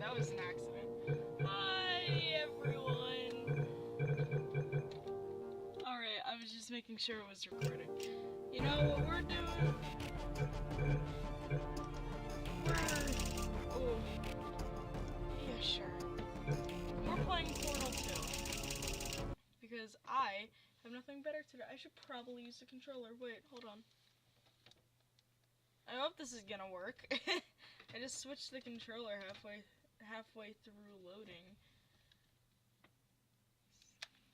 that was an accident. Hi, everyone. Alright, I was just making sure it was recording. You know what we're doing? Oh. Yeah, sure. We're playing Portal 2. Because I have nothing better to do. I should probably use the controller. Wait, hold on. I hope this is gonna work. I just switched the controller halfway through loading.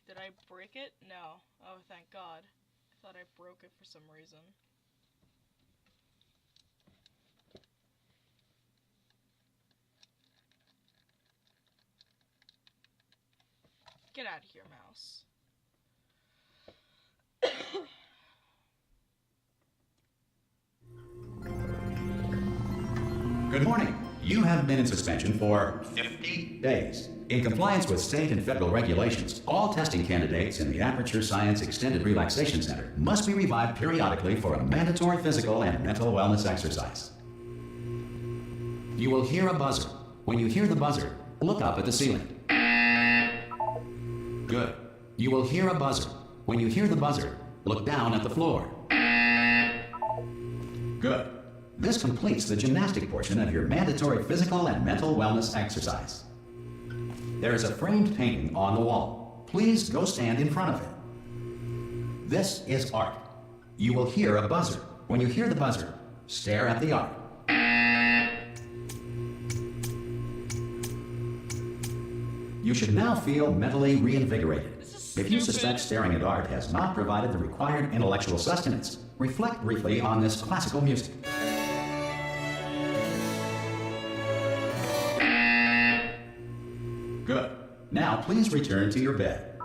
Did I break it? No. Oh, thank God. I thought I broke it for some reason. Get out of here, mouse. Good morning. You have been in suspension for 50 days. In compliance with state and federal regulations, all testing candidates in the Aperture Science Extended Relaxation Center must be revived periodically for a mandatory physical and mental wellness exercise. You will hear a buzzer. When you hear the buzzer, look up at the ceiling. Good. You will hear a buzzer. When you hear the buzzer, look down at the floor. Good. This completes the gymnastic portion of your mandatory physical and mental wellness exercise. There is a framed painting on the wall. Please go stand in front of it. This is art. You will hear a buzzer. When you hear the buzzer, stare at the art. You should now feel mentally reinvigorated. If you suspect staring at art has not provided the required intellectual sustenance, reflect briefly on this classical music. Good. Now please return to your bed. If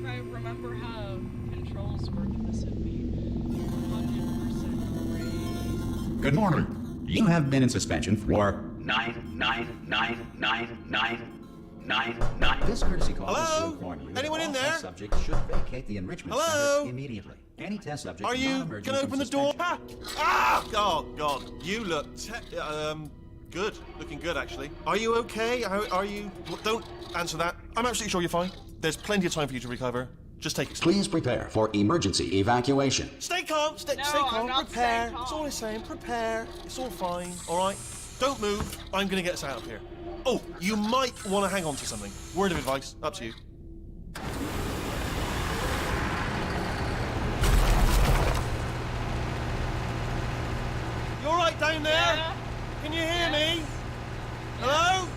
I remember how controls work, this would be 100% great. Good morning. You have been in suspension for 9999999. This courtesy call is to inform you that Anyone in all there? test subjects should vacate the enrichment Hello? center immediately. Any test subject Are you non-emergent gonna from open the door? suspension- Ah! Oh God, you look good. Looking good, actually. Are you okay? Are you? Don't answer that. I'm absolutely sure you're fine. There's plenty of time for you to recover. Just take it. Please prepare for emergency evacuation. Stay calm. Stay No, calm. I'm not Prepare. staying calm. That's all I'm saying. Prepare. It's all fine. All right. Don't move. I'm gonna get us out of here. Oh, you might want to hang on to something. Word of advice. Up to you. You all right down there? Yeah. Can you hear me? Hello?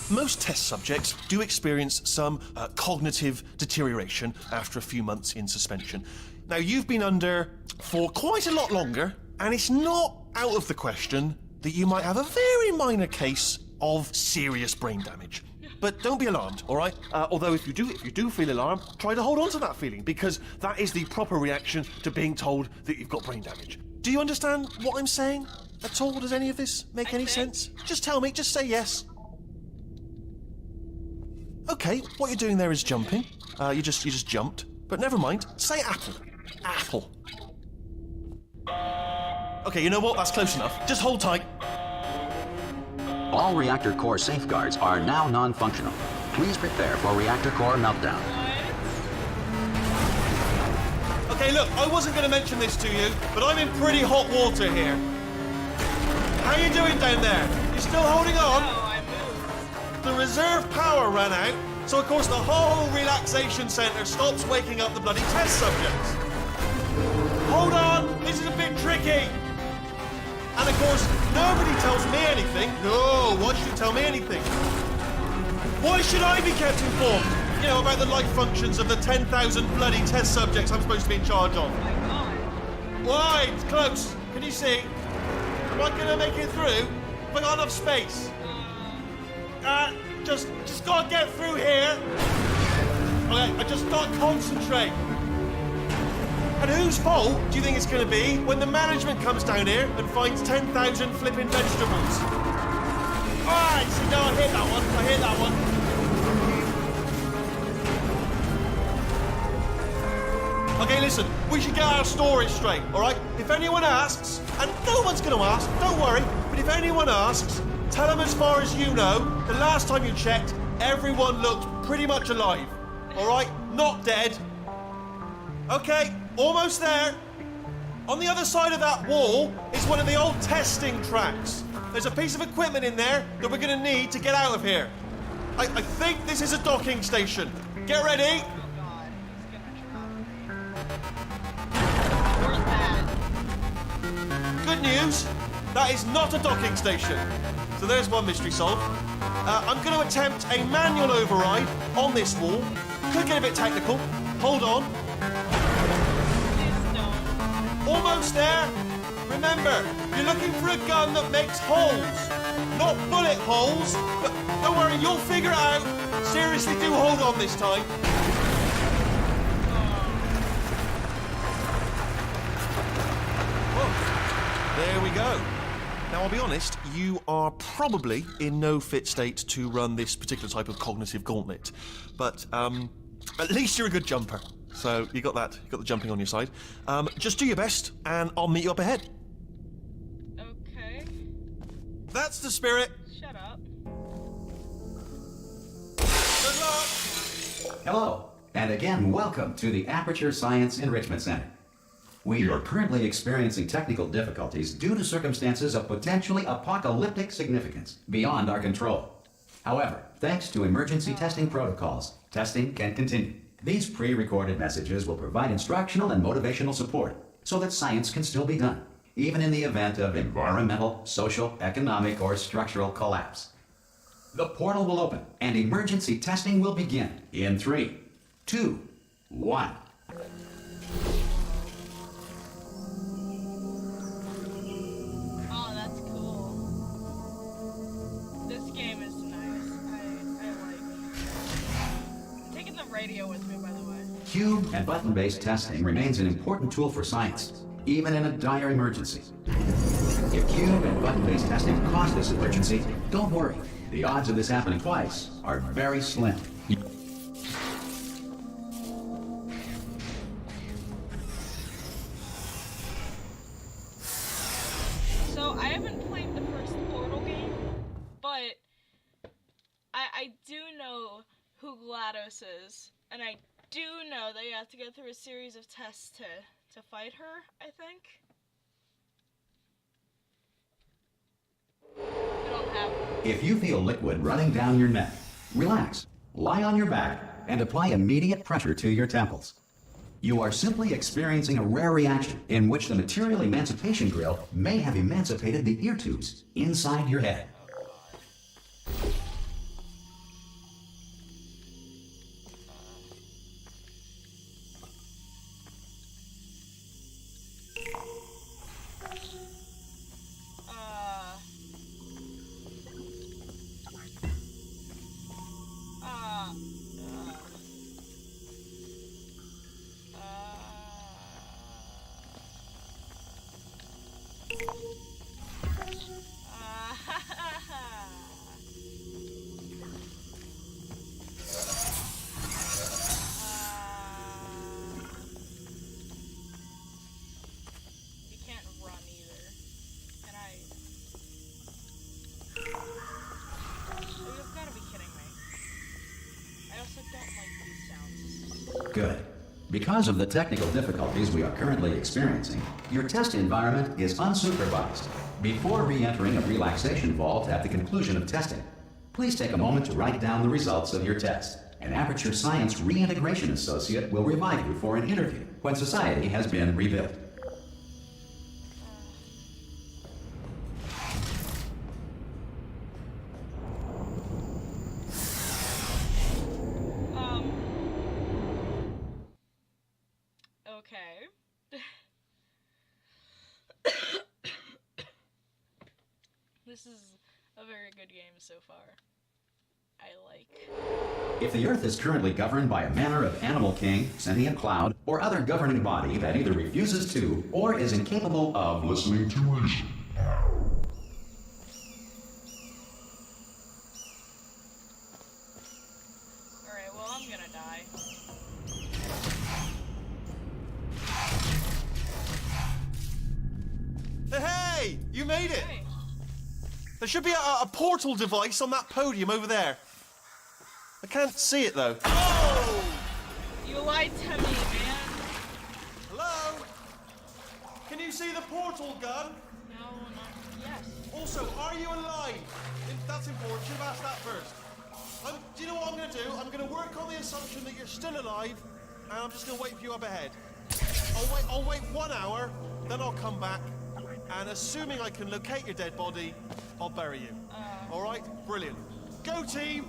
Most test subjects do experience some cognitive deterioration after a few months in suspension. Now, you've been under for quite a lot longer, and it's not out of the question that you might have a very minor case of serious brain damage. But don't be alarmed, all right? Although if you do feel alarmed, try to hold on to that feeling, because that is the proper reaction to being told that you've got brain damage. Do you understand what I'm saying at all? Does any of this make any sense? Just tell me, just say yes. Okay, what you're doing there is jumping. You just jumped. But never mind. Say apple. Apple. Okay, you know what? That's close enough. Just hold tight. All reactor core safeguards are now non-functional. Please prepare for reactor core meltdown. Okay, look, I wasn't going to mention this to you, but I'm in pretty hot water here. How you doing down there? You still holding on? No, I moved. The reserve power ran out, so of course the whole relaxation centre stops waking up the bloody test subjects. Hold on, this is a bit tricky. And of course, nobody tells me anything. No, why should you tell me anything? Why should I be kept informed? You know, about the life functions of the 10,000 bloody test subjects I'm supposed to be in charge of. Oh my God. Why? It's close. Can you see? Am I gonna make it through? Have I got enough space? Just gotta get through here. Okay, I just gotta concentrate. And whose fault do you think it's going to be when the management comes down here and finds 10,000 flipping vegetables? Alright, so no, I hit that one. I hit that one. Okay, listen, we should get our story straight, all right? If anyone asks, and no one's going to ask, don't worry, but if anyone asks, tell them as far as you know, the last time you checked, everyone looked pretty much alive, all right? Not dead. Okay, almost there. On the other side of that wall is one of the old testing tracks. There's a piece of equipment in there that we're going to need to get out of here. I think this is a docking station. Get ready. Oh god, he's gonna drop me. Where's that? Good news, that is not a docking station. So there's one mystery solved. I'm going to attempt a manual override on this wall. Could get a bit technical. Hold on. Please don't. Almost there. Remember, you're looking for a gun that makes holes, not bullet holes. But don't worry, you'll figure it out. Seriously, do hold on this time. Whoa. There we go. Now, I'll be honest, you are probably in no fit state to run this particular type of cognitive gauntlet. But at least you're a good jumper. So you got that. You got the jumping on your side. Just do your best, and I'll meet you up ahead. Okay. That's the spirit. Shut up. Good luck. Hello, and again, welcome to the Aperture Science Enrichment Center. We are currently experiencing technical difficulties due to circumstances of potentially apocalyptic significance beyond our control. However, thanks to emergency testing protocols, testing can continue. These pre-recorded messages will provide instructional and motivational support so that science can still be done, even in the event of environmental, social, economic, or structural collapse. The portal will open and emergency testing will begin in 3, 2, 1. Oh, that's cool. This game is nice. I like it. I'm taking the radio with me, by the way. Cube and button-based testing remains an important tool for science, even in a dire emergency. If cube and button-based testing caused this emergency, don't worry. The odds of this happening twice are very slim. So, I haven't played the first Portal game, but I do know who GLaDOS is, and I do know that you have to go through a series of tests to fight her, I think. I don't have one. If you feel liquid running down your neck, relax, lie on your back, and apply immediate pressure to your temples. You are simply experiencing a rare reaction in which the material emancipation grill may have emancipated the ear tubes inside your head. You can't run either. Can I? You've got to be kidding me. I also don't like these sounds. Good. Because of the technical difficulties we are currently experiencing, your test environment is unsupervised. Before re-entering a relaxation vault at the conclusion of testing, please take a moment to write down the results of your test. An Aperture Science Reintegration Associate will revive you for an interview when society has been rebuilt. Okay. This is a very good game so far. I like. If the Earth is currently governed by a manner of animal king, sentient cloud, or other governing body that either refuses to or is incapable of listening to reason. Alright, well, I'm gonna die. made it. Okay. There should be a portal device on that podium over there. I can't see it though. Oh! You lied to me, man. Hello? Can you see the portal gun? No, not yes. Also, are you alive? That's important. Should have asked that first. Do you know what I'm going to do? I'm going to work on the assumption that you're still alive, and I'm just going to wait for you up ahead. I'll wait 1 hour, then I'll come back, and assuming I can locate your dead body, I'll bury you. All right? Brilliant. Go team!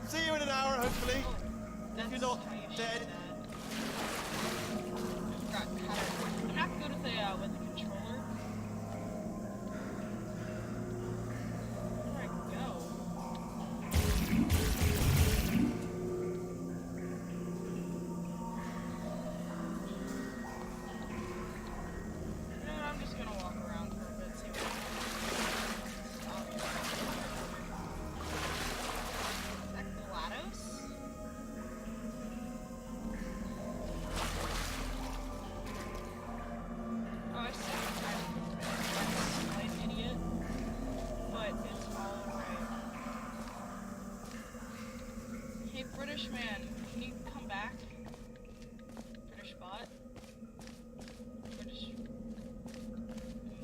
See you in an hour, hopefully. If you're not dead. I'm not good with the controller. Where do I go? You know what, I'm just gonna walk around for a bit, see what Is that GLaDOS? Oh, I see. I'm an idiot. But it's all right. Hey, British man, can you come back? British bot? British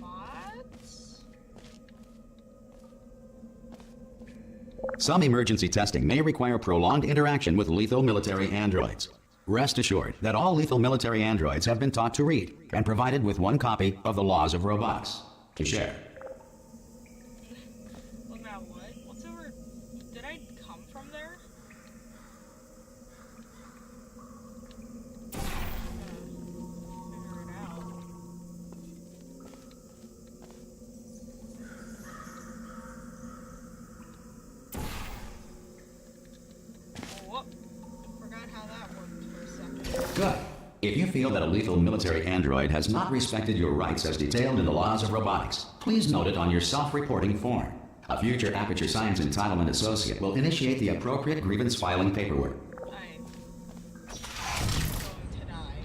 mods? Some emergency testing may require prolonged interaction with lethal military androids. Rest assured that all lethal military androids have been taught to read and provided with 1 copy of the Laws of Robotics to share. Well, now what? What's over? Did I come from there? Figure it out. Whoop. Forgot how that worked for a second. Good. If you feel that a lethal military android has not respected your rights as detailed in the Laws of Robotics, please note it on your self-reporting form. A future Aperture Science Entitlement Associate will initiate the appropriate grievance filing paperwork. I'm going to die.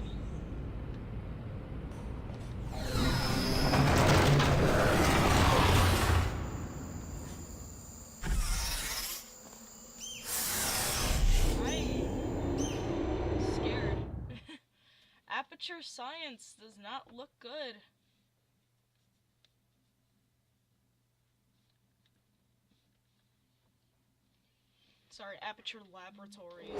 I'm scared. Aperture Science does not look good. Sorry, Aperture Laboratories.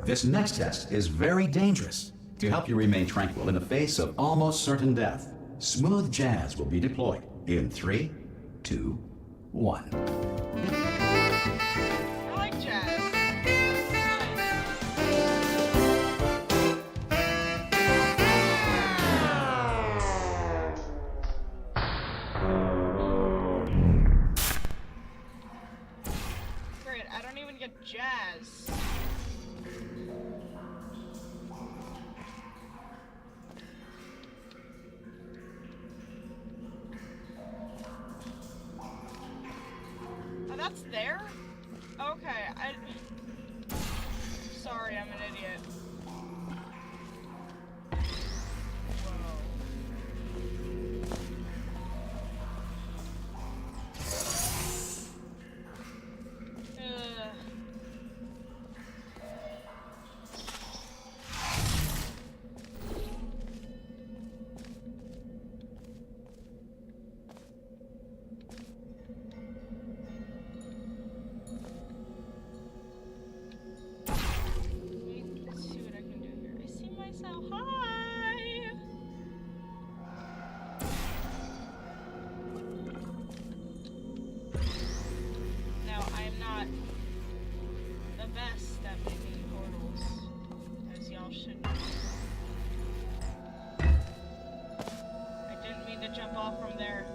This next test is very dangerous. To help you remain tranquil in the face of almost certain death, smooth jazz will be deployed in 3, 2, 1. I like jazz. Great, I don't even get jazz. Oh, that's there? Okay, Sorry, I'm an idiot. Whoa. Let's see what I can do here. I see myself. Hi! Now, I am not the best at making portals, as y'all should know. I didn't mean to jump off from there.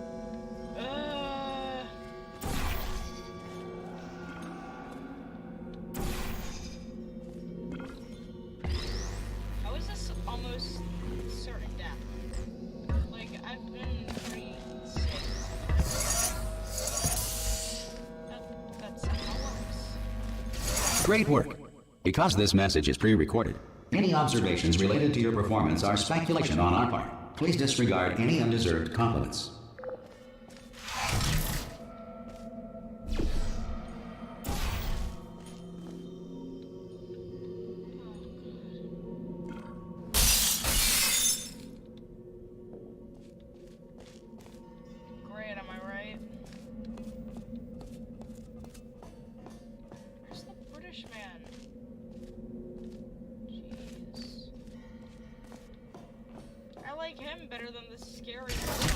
How is this almost certain death? Like, I've been pretty sick. That's how it works. Great work. Because this message is pre-recorded, Any observations related to your performance are speculation on our part. Please disregard any undeserved compliments. Great, am I right? Where's the British man? Jeez. I like him better than the scary one.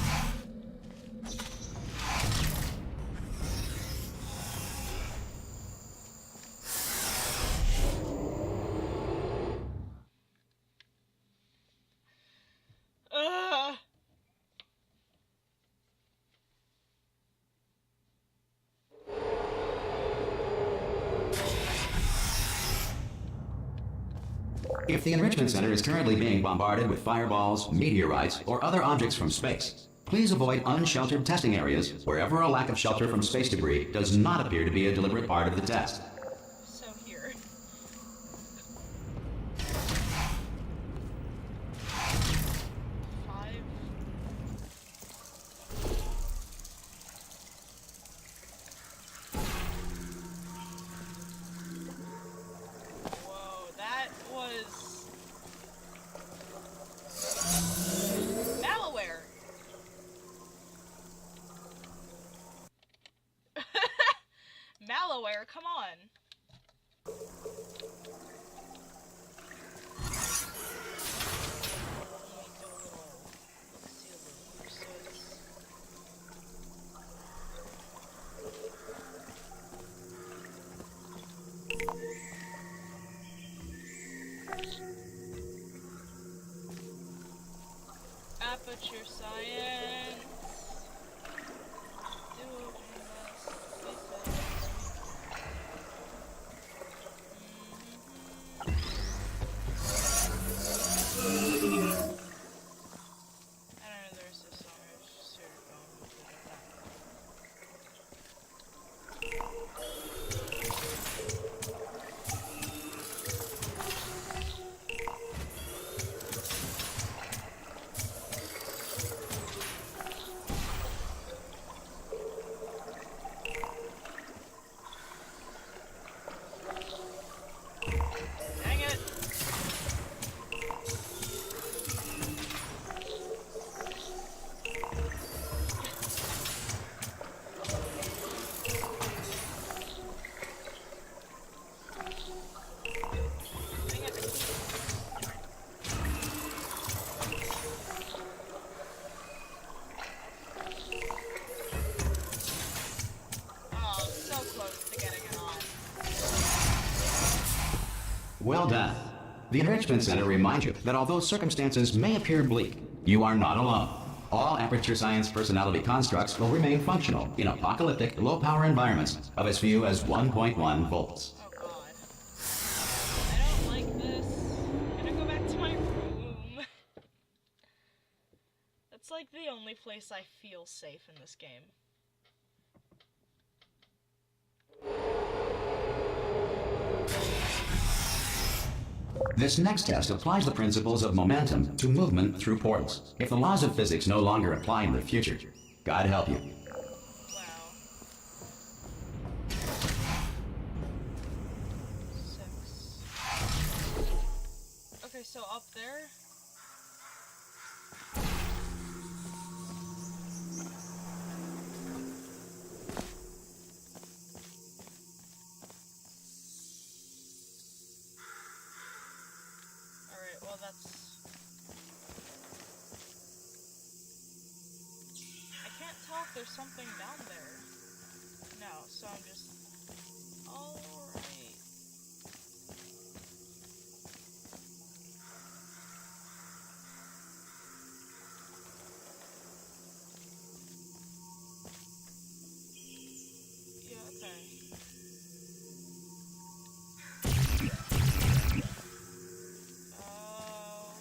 Ugh. If the Enrichment Center is currently being bombarded with fireballs, meteorites, or other objects from space, please avoid unsheltered testing areas wherever a lack of shelter from space debris does not appear to be a deliberate part of the test. So here. Five. Whoa, that was malware. Malware, come on. Aperture science. I don't know, there's this song, I just started going with dang it! Dang it. Oh, so close to getting it on. Well done. The Enrichment Center reminds you that although circumstances may appear bleak, you are not alone. All Aperture Science personality constructs will remain functional in apocalyptic, low-power environments of as few as 1.1 volts. Oh god. I don't like this. I'm gonna go back to my room. That's like the only place I feel safe in this game. This next test applies the principles of momentum to movement through portals. If the laws of physics no longer apply in the future, God help you. Wow. 6. Okay, so up there. Alright, well that's... I can't tell if there's something down there. No, so I'm just... Alright. Yeah, okay. Oh.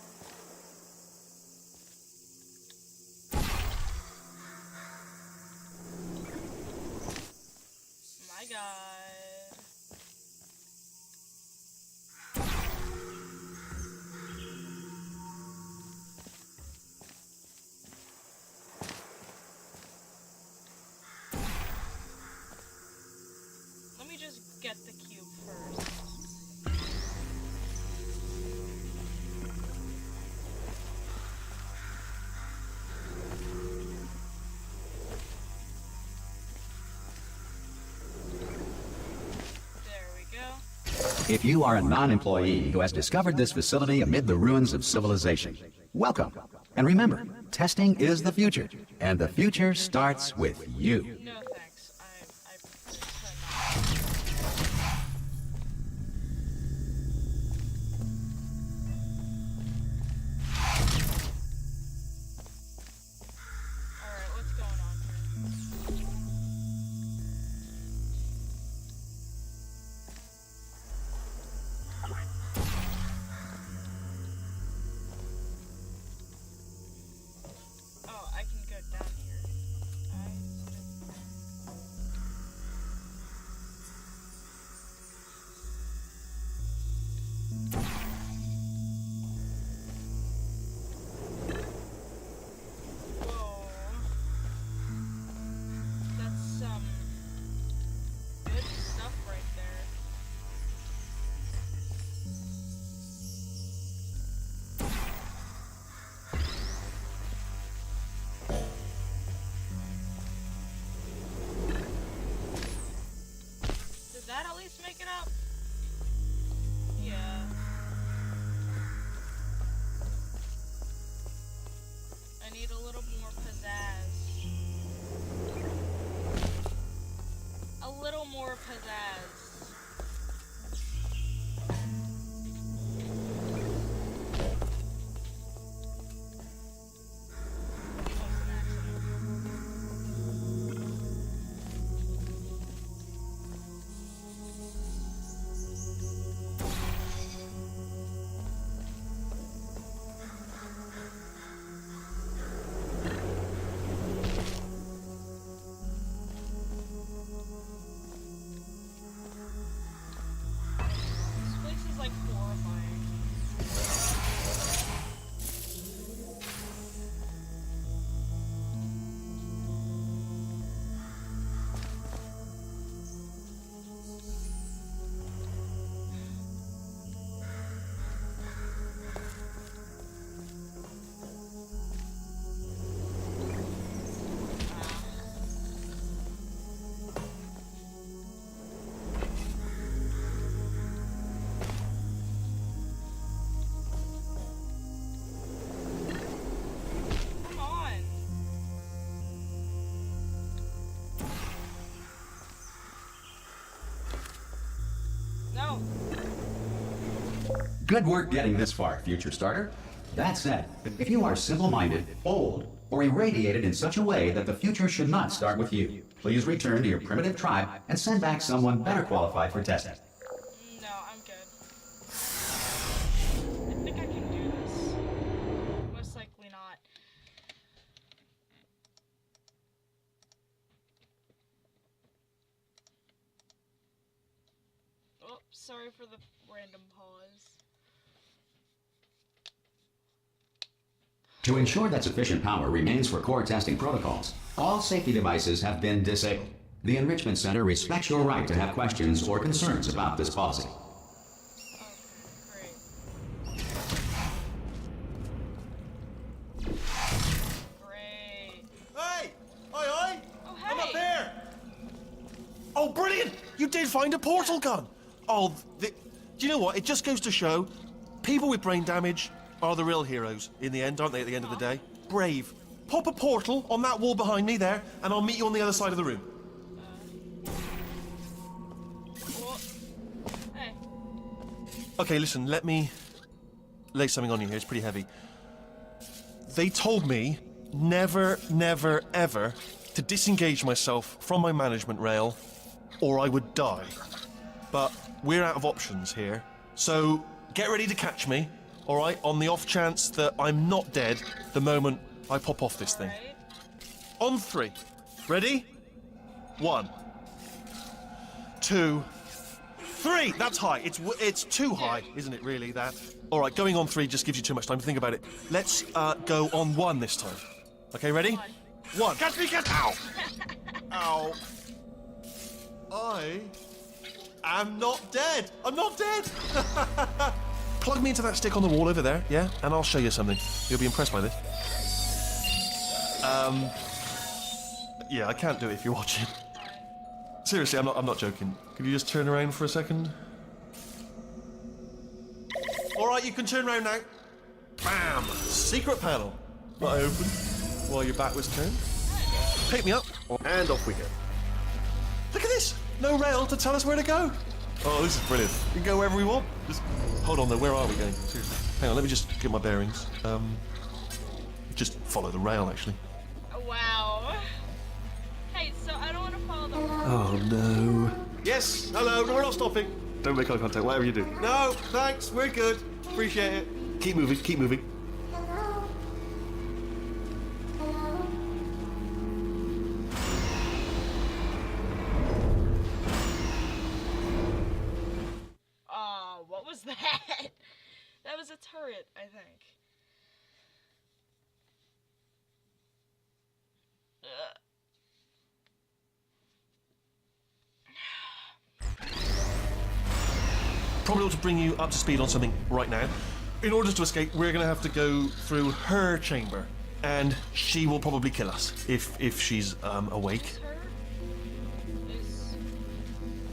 My god. If you are a non-employee who has discovered this facility amid the ruins of civilization, welcome. And remember, testing is the future, and the future starts with you. No thanks. I prefer not. Alright, what's going on here? Oh, I can go down here. Whoa. That's some good stuff right there. Did that at least make it up? Yeah. I need a little more pizzazz. A little more pizzazz. That was an accident. This place is like horrifying. Come on. No. Good work getting this far, future starter. That said, if you are simple-minded, old, or irradiated in such a way that the future should not start with you, please return to your primitive tribe and send back someone better qualified for testing. No, I'm good. I think I can do this. Most likely not. Oh, sorry for the random pause. To ensure that sufficient power remains for core testing protocols, all safety devices have been disabled. The Enrichment Center respects your right to have questions or concerns about this policy. Okay, great. Hey! Oi! Oh, I'm up hey. here! Oh, brilliant! You did find a portal gun! Oh, do you know what? It just goes to show, people with brain damage are the real heroes in the end, aren't they, at the end of the day? Brave. Pop a portal on that wall behind me there, and I'll meet you on the other side of the room. Well, hey. Okay, listen, let me lay something on you here. It's pretty heavy. They told me never, never, ever to disengage myself from my management rail, or I would die. But we're out of options here, so get ready to catch me, all right, on the off chance that I'm not dead the moment I pop off this thing. Right. On 3. Ready? 1, 2, 3. That's high. It's too high, isn't it, really, that? All right, going on 3 just gives you too much time to think about it. Let's go on 1 this time. Okay, ready? 1. Catch me, catch! Ow! Ow. I am not dead. I'm not dead. Plug me into that stick on the wall over there, yeah? And I'll show you something. You'll be impressed by this. Yeah, I can't do it if you're watching. Seriously, I'm not joking. Could you just turn around for a second? All right, you can turn around now. Bam! Secret panel. That I opened while your back was turned. Pick me up, and off we go. Look at this! No rail to tell us where to go. Oh, this is brilliant. We can go wherever we want. Just hold on though, where are we going? Seriously. Hang on, let me just get my bearings. Just follow the rail, actually. Wow. Hey, so I don't want to follow the... Oh, no. Yes, hello, no, we're not stopping. Don't make eye contact, whatever you do. No, thanks, we're good. Appreciate it. Keep moving, keep moving. What was that? That was a turret, I think. Probably ought to bring you up to speed on something right now. In order to escape, we're going to have to go through her chamber, and she will probably kill us if she's awake. Her? Is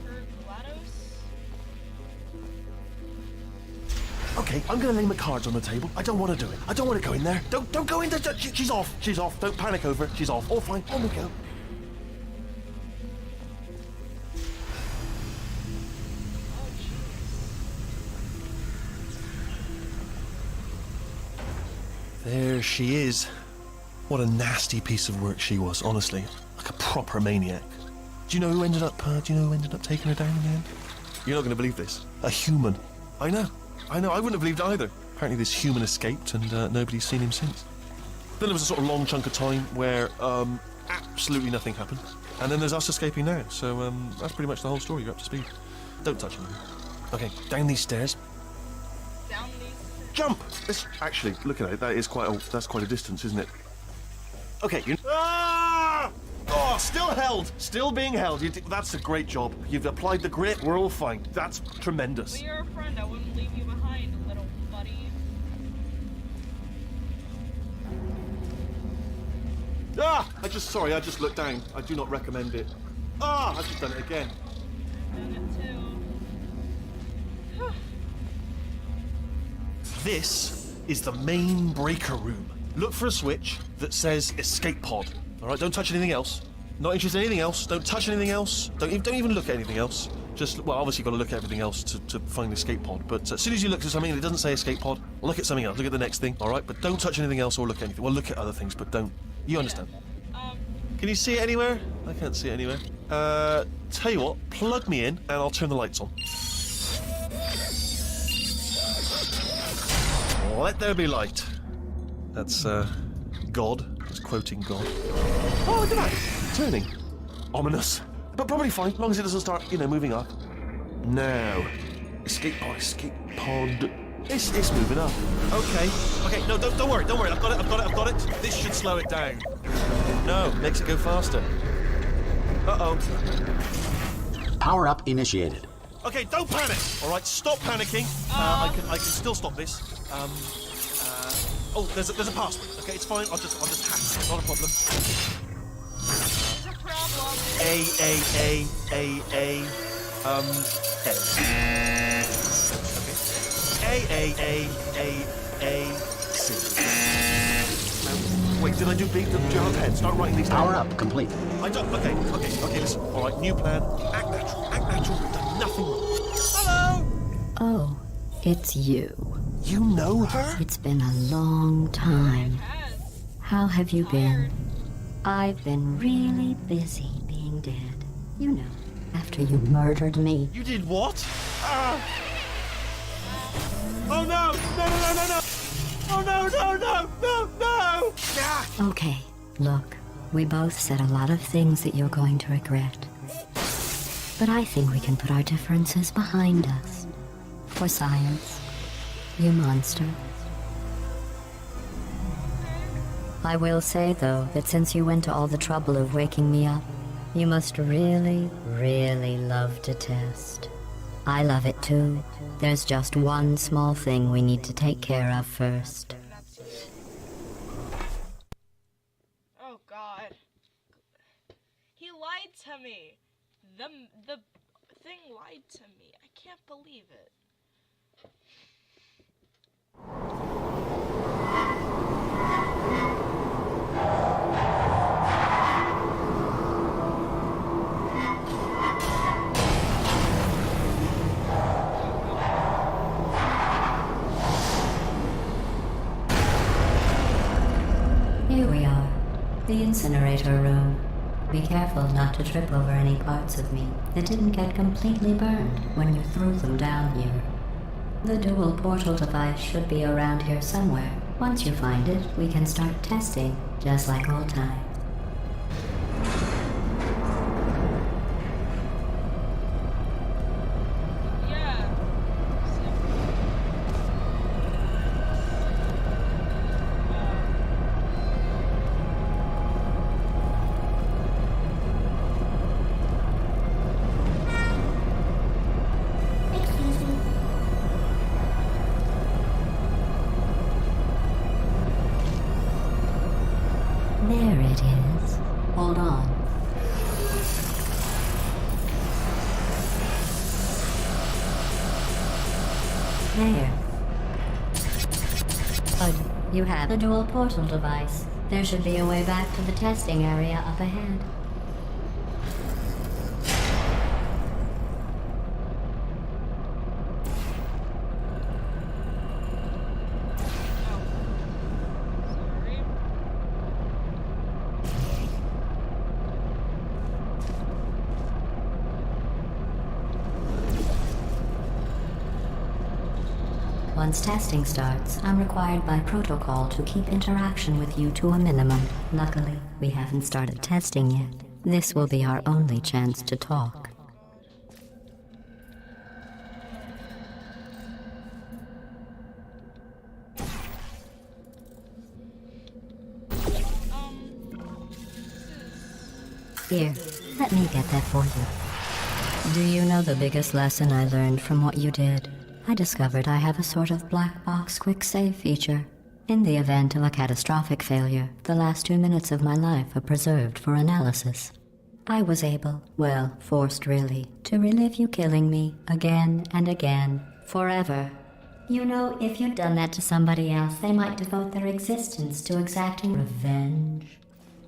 her GLaDOS? Okay, I'm going to lay my cards on the table. I don't want to do it. I don't want to go in there. Don't go in there. She's off. She's off. Don't panic over. She's off. All fine. On we go. There she is. What a nasty piece of work she was, honestly. Like a proper maniac. Do you know who ended up taking her down in the end? You're not going to believe this. A human. I know. I wouldn't have believed it either. Apparently this human escaped and nobody's seen him since. Then there was a sort of long chunk of time where absolutely nothing happened. And then there's us escaping now. So that's pretty much the whole story. You're up to speed. Don't touch anything. Okay, down these stairs. Down these... Jump! Actually, look at it. That's quite a distance, isn't it? Okay, you... Ah! Oh, still held. Still being held. That's a great job. You've applied the grit. We're all fine. That's tremendous. Well, you're a friend. I wouldn't leave you behind, little buddy. Ah! I just looked down. I do not recommend it. Ah! I've just done it again. I've done it too. This is the main breaker room. Look for a switch that says escape pod. All right, don't touch anything else. Not interested in anything else. Don't touch anything else. Don't even look at anything else. Just, well, obviously you've got to look at everything else to find the escape pod. But as soon as you look at something that doesn't say escape pod, look at something else. Look at the next thing, all right? But don't touch anything else or look at anything. Well, look at other things, but don't. You understand? Can you see it anywhere? I can't see it anywhere. Tell you what, plug me in and I'll turn the lights on. Let there be light. That's, God. It's quoting God. Oh, look at that. Turning. Ominous. But probably fine, as long as it doesn't start, moving up. Now. Escape pod, escape pod. It's moving up. Okay, no, don't worry. I've got it. This should slow it down. No, makes it go faster. Uh-oh. Power up initiated. Okay, don't panic. All right, stop panicking. I can still stop this. Oh, there's a password. Okay, it's fine. I'll just hack it. Not a problem. There's a problem. A. C. Wait, did I do B? Do you have a pen? Start writing these down. Power up complete. I don't. Okay, listen. All right, new plan. Act natural. We've done nothing wrong. Hello! Oh, it's you. You know her? It's been a long time. Yes. How have you been? I've been really busy being dead. You know, after you murdered me. You did what? Oh no! No! Oh no! Ah! Okay, look, we both said a lot of things that you're going to regret. But I think we can put our differences behind us. For science. You monster. I will say, though, that since you went to all the trouble of waking me up, you must really, really love to test. I love it too. There's just one small thing we need to take care of first. Oh God. He lied to me. The thing lied to me. I can't believe it. the incinerator room. Be careful not to trip over any parts of me that didn't get completely burned when you threw them down here. The dual portal device should be around here somewhere. Once you find it, we can start testing, just like old times. Yeah. There it is. Hold on. There. Bud, you have a dual portal device. There should be a way back to the testing area up ahead. Sorry. Once testing starts, I'm required by protocol to keep interaction with you to a minimum. Luckily, we haven't started testing yet. This will be our only chance to talk. Here, let me get that for you. Do you know the biggest lesson I learned from what you did? I discovered I have a sort of black box quick save feature. In the event of a catastrophic failure, the last 2 minutes of my life are preserved for analysis. I was able, well, forced really, to relive you killing me again and again, forever. You know, if you'd done that to somebody else, they might devote their existence to exacting revenge.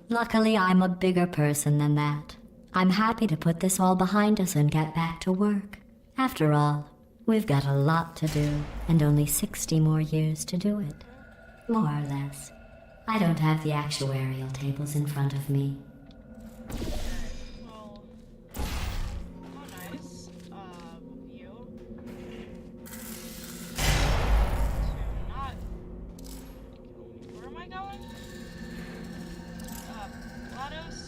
Luckily, I'm a bigger person than that. I'm happy to put this all behind us and get back to work. After all, we've got a lot to do, and only 60 more years to do it. More or less. I don't have the actuarial tables in front of me. Well, how nice of you to not. Where am I going? GLaDOS?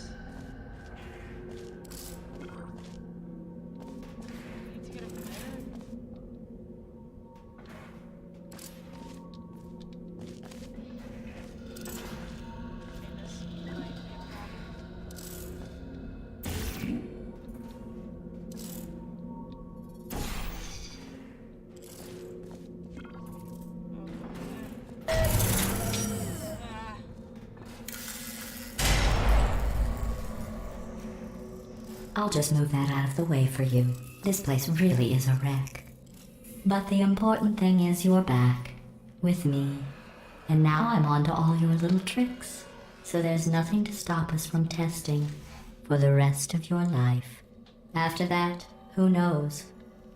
Need to get up there. I'll just move that out of the way for you. This place really is a wreck. But the important thing is you're back. With me. And now I'm on to all your little tricks. So there's nothing to stop us from testing for the rest of your life. After that, who knows?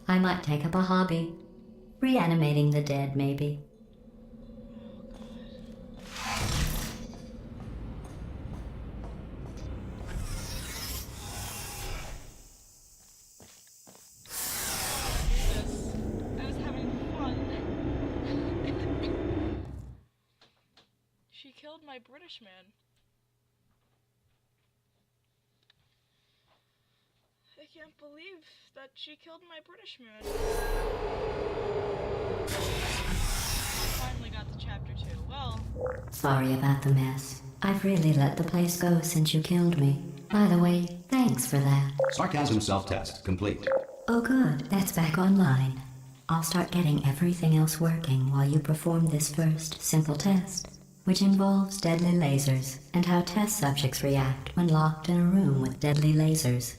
I might take up a hobby. Reanimating the dead, maybe. I was having fun. She killed my British man. I can't believe that she killed my British man. I finally got to chapter 2. Well, Sorry about the mess. I've really let the place go since you killed me. By the way, thanks for that. Sarcasm self-test complete. Oh good, that's back online. I'll start getting everything else working while you perform this first simple test, which involves deadly lasers and how test subjects react when locked in a room with deadly lasers.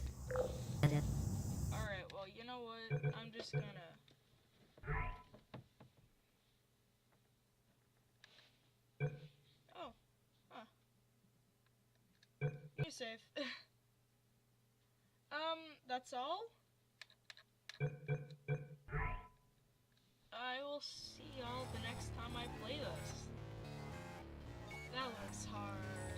alright, well, you know what? I'm just gonna... Oh. Huh. You're safe. That's all? I will see y'all the next time I play this. That looks hard.